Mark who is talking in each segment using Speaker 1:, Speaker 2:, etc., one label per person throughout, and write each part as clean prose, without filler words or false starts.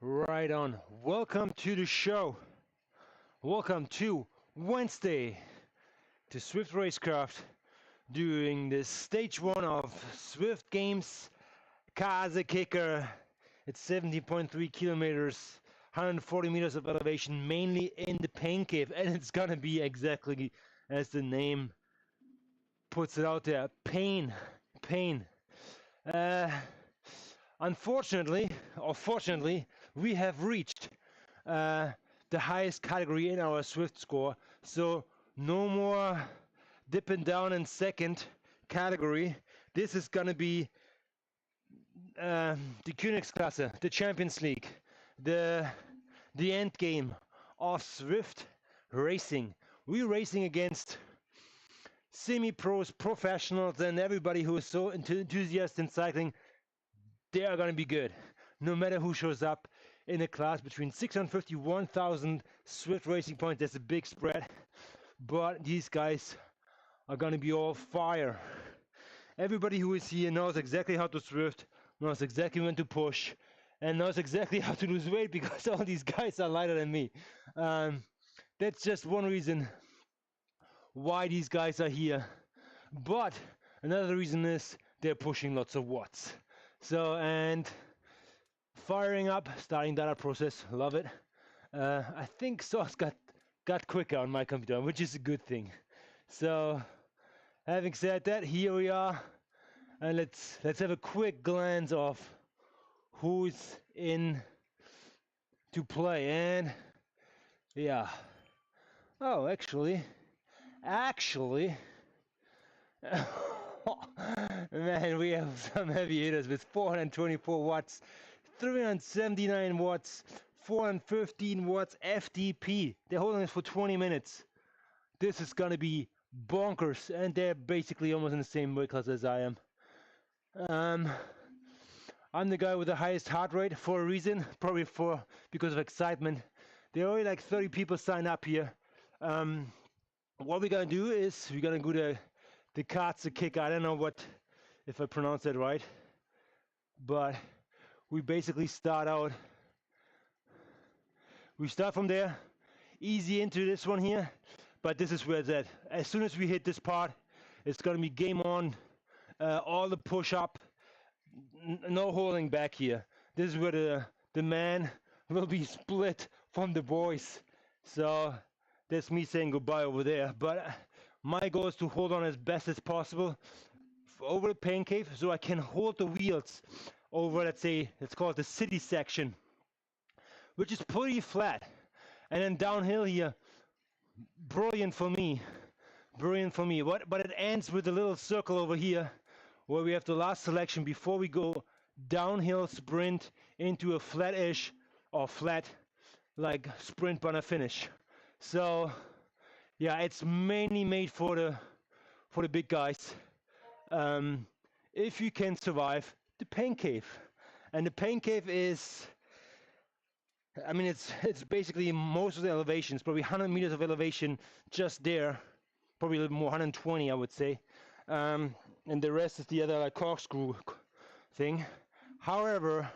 Speaker 1: Right on. Welcome to the show. Welcome to Wednesday to Zwift Racecraft doing the stage one of Zwift Games Kaze kicker. It's 17.3 kilometers, 140 meters of elevation, mainly in the pain cave, and it's gonna be exactly as the name puts it out there. Pain. Uh, Unfortunately, or fortunately, we have reached the highest category in our Zwift score. So no more dipping down in second category. This is gonna be the Königsklasse, the Champions League, the end game of Zwift racing. We're racing against semi-pros, professionals, and everybody who is so enthusiastic in cycling. They are going to be good, no matter who shows up in a class between 650 1,000 Zwift racing points. That's a big spread, but these guys are going to be all fire. Everybody who is here knows exactly how to Zwift, knows exactly when to push, and knows exactly how to lose weight because all these guys are lighter than me. That's just one reason why these guys are here. But another reason is they're pushing lots of watts. So, and firing up, starting data process, love it. I think Sauce got quicker on my computer, which is a good thing. So, having said that, here we are, and let's have a quick glance of who's in to play. And yeah, oh, actually. Man, we have some heavy hitters with 424 watts, 379 watts, 415 watts FTP. They're holding it for 20 minutes. This is gonna be bonkers, and they're basically almost in the same weight class as I am. I'm the guy with the highest heart rate for a reason, probably because of excitement. There are only like 30 people sign up here. What we're gonna do is we're gonna go to the Kaze kick. I don't know if I pronounce that right, but we basically start from there, easy into this one here, but this is where it's at. As soon as we hit this part, it's gonna be game on, all the push up, no holding back here. This is where the man will be split from the boys. So that's me saying goodbye over there, but my goal is to hold on as best as possible over the pain cave so I can hold the wheels over, let's call it the city section, which is pretty flat, and then downhill here, brilliant for me. But it ends with a little circle over here where we have the last selection before we go downhill sprint into a flat-ish or flat like sprint banner finish. So yeah, it's mainly made for the big guys. If you can survive the pain cave, and the pain cave is, I mean, it's basically most of the elevations, probably 100 meters of elevation just there, probably a little more, 120, I would say, and the rest is the other like corkscrew thing. However,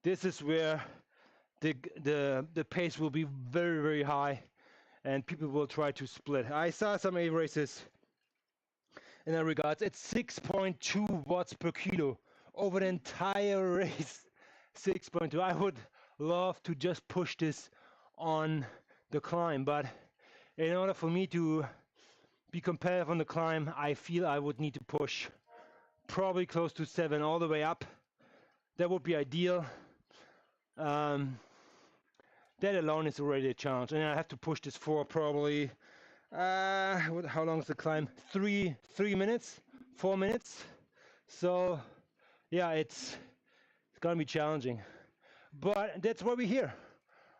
Speaker 1: this is where the pace will be very, very high, and people will try to split. I saw some A races in that regards. It's 6.2 watts per kilo over the entire race. 6.2. I would love to just push this on the climb, but in order for me to be competitive on the climb, I feel I would need to push probably close to 7 all the way up. That would be ideal. That alone is already a challenge, and I have to push this for probably how long is the climb? 3 minutes, 4 minutes. So yeah, it's gonna be challenging, but that's why we're here.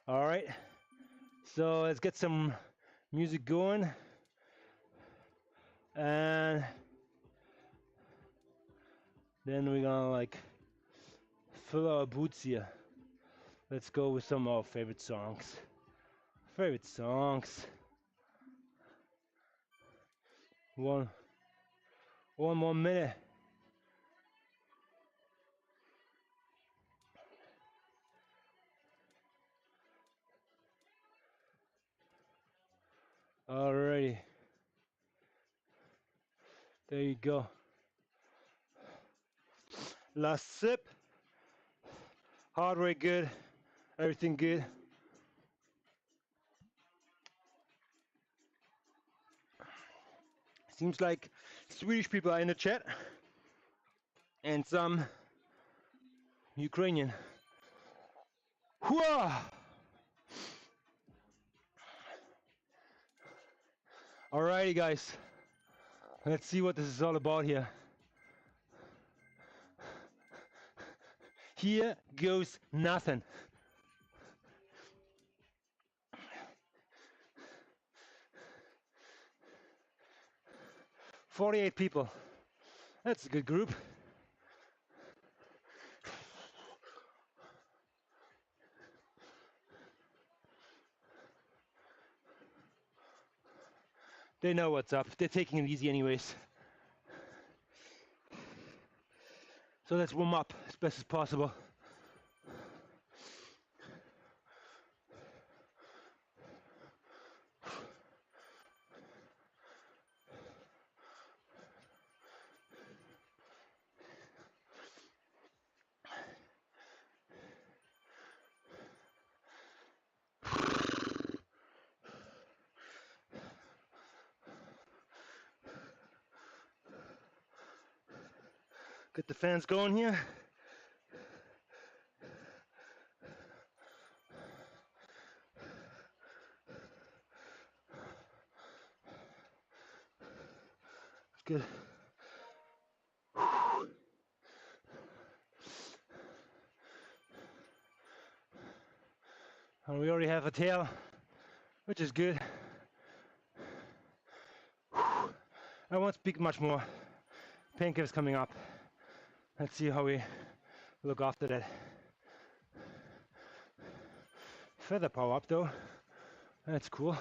Speaker 1: All right, so let's get some music going, and then we're gonna like fill our boots here. Let's go with some of our favorite songs. One more minute. Alrighty. There you go. Last sip. Heart rate good. Everything good. Seems like Swedish people are in the chat and some Ukrainian. Whoa! Alrighty, guys. Let's see what this is all about here. Here goes nothing. "48 people. That's a good group. They know what's up. They're taking it easy anyways. So let's warm up as best as possible. Get the fans going here. Good. And we already have a tail, which is good. I won't speak much more. Painkiller's coming up. Let's see how we look after that. Feather power up though. That's cool.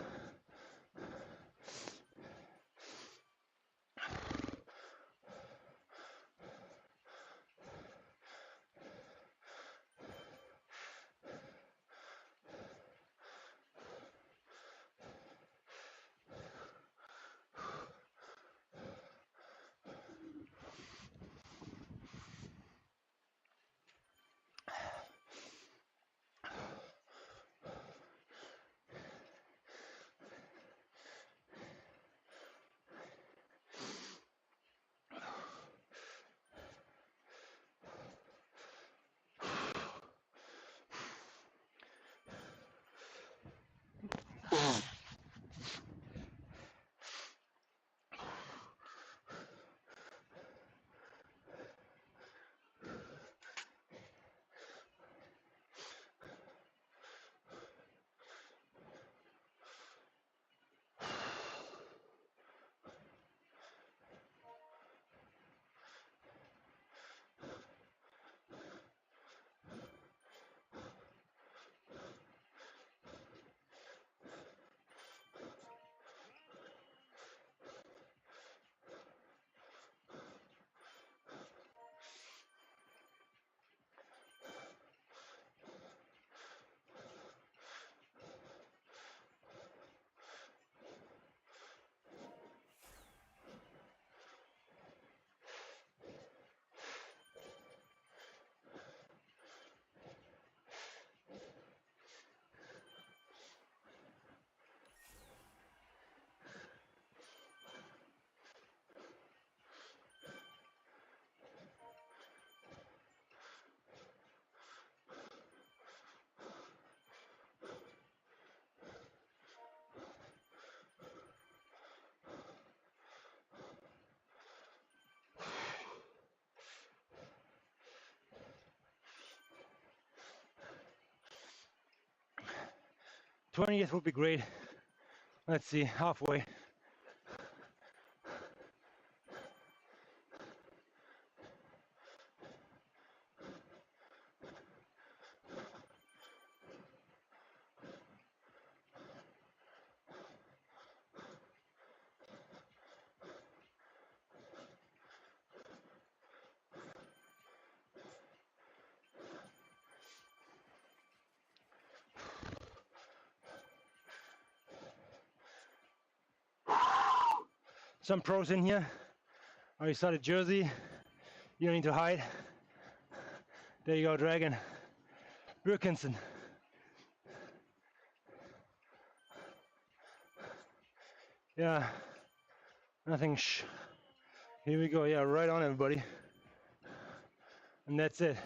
Speaker 1: '20th would be great. Let's see, halfway. Some pros in here. Oh, you saw the jersey. You don't need to hide. There you go, Dragon. Birkinson. Yeah, nothing. Here we go. Yeah, right on, everybody. And that's it.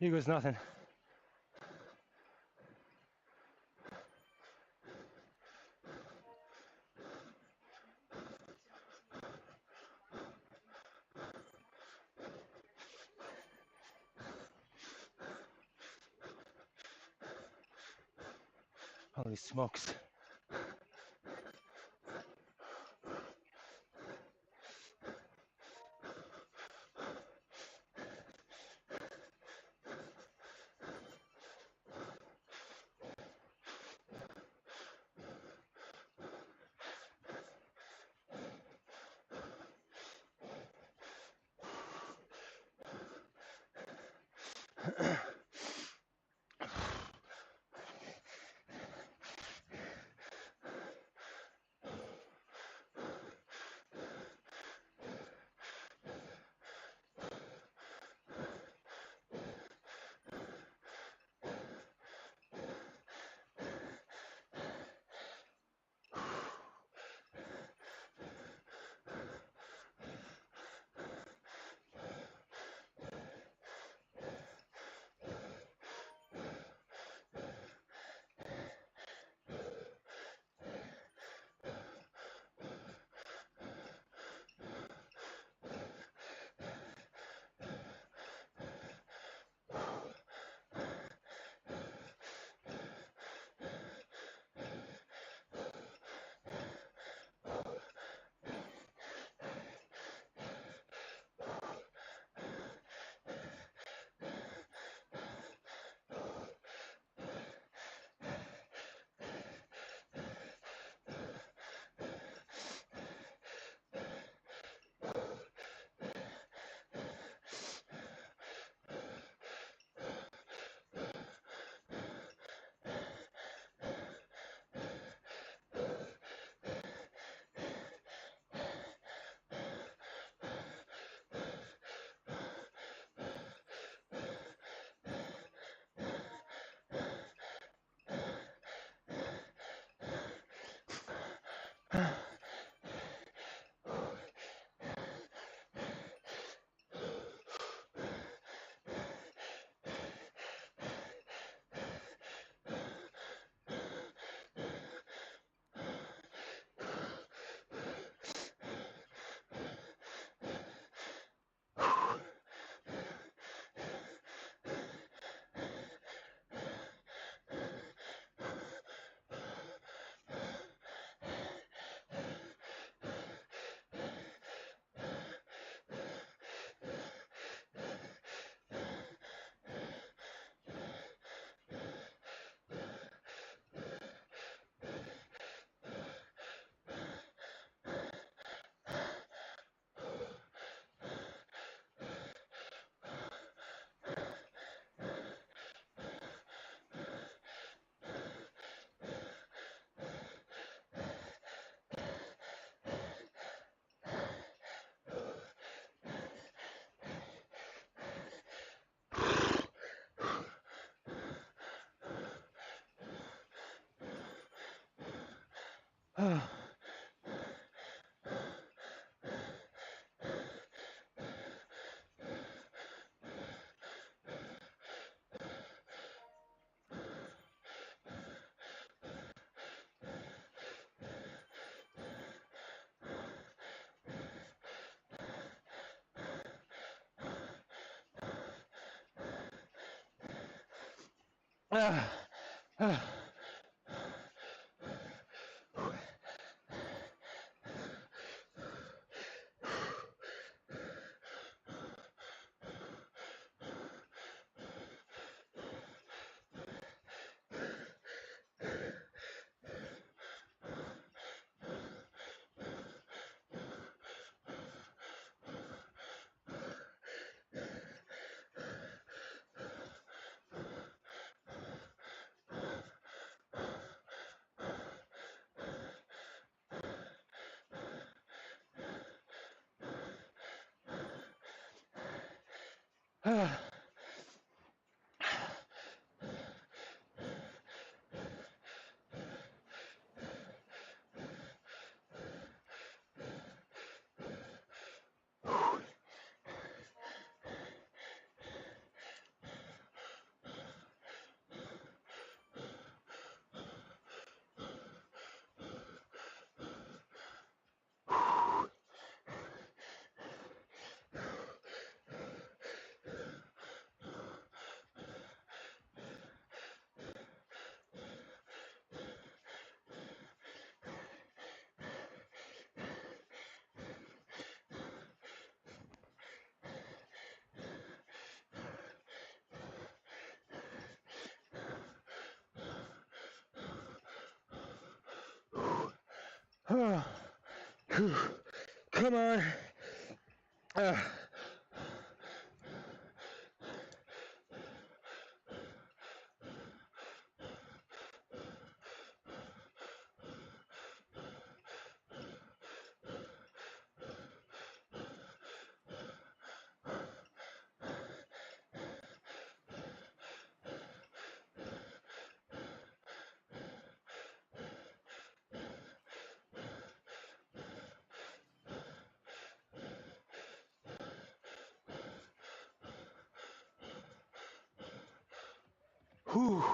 Speaker 1: Here goes nothing. Holy smokes. Come on. Whew.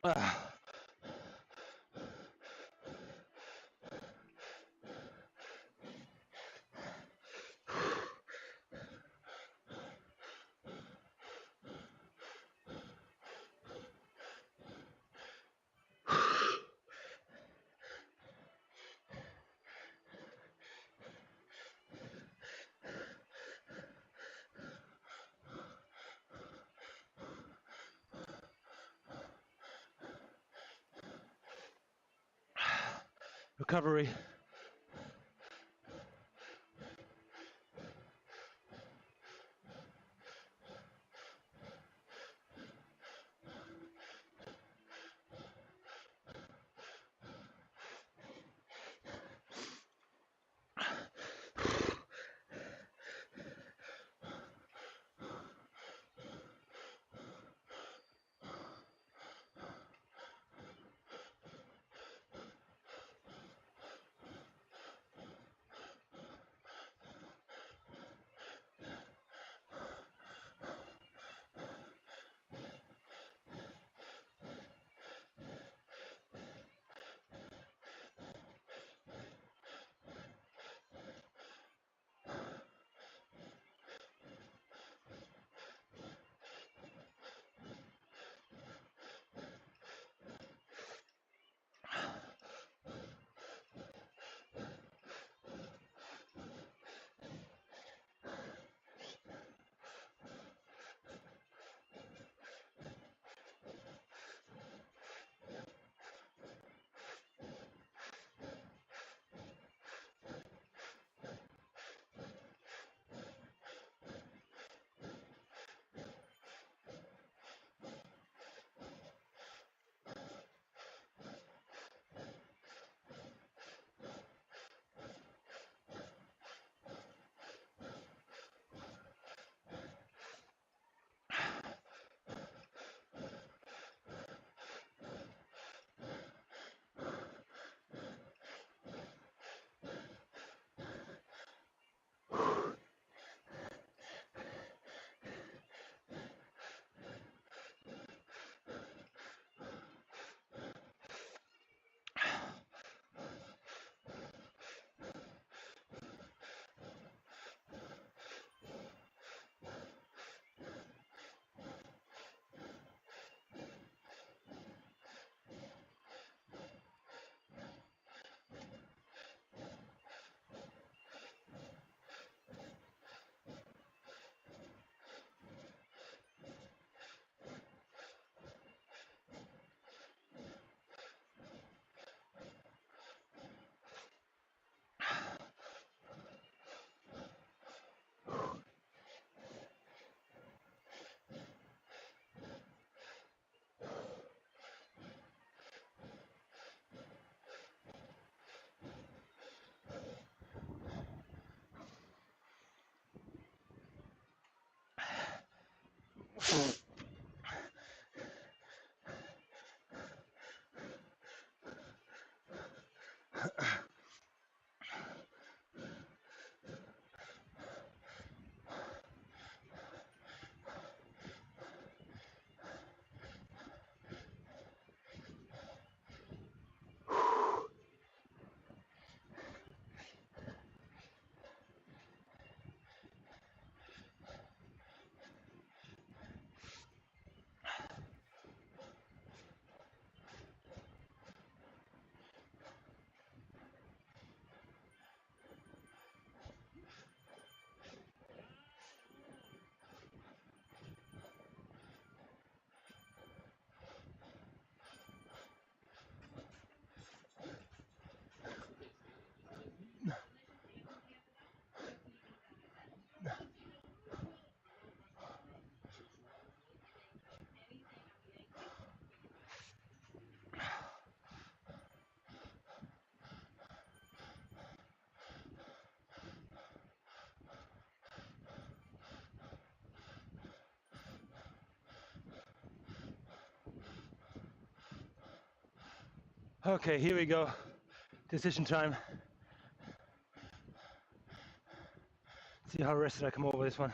Speaker 1: Ah. Recovery. Okay, here we go. Decision time. See how rested I come over this one.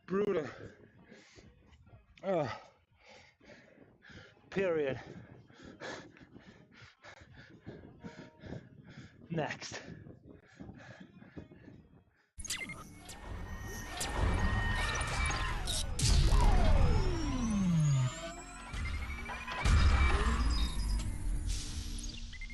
Speaker 1: Brutal. Period. Next.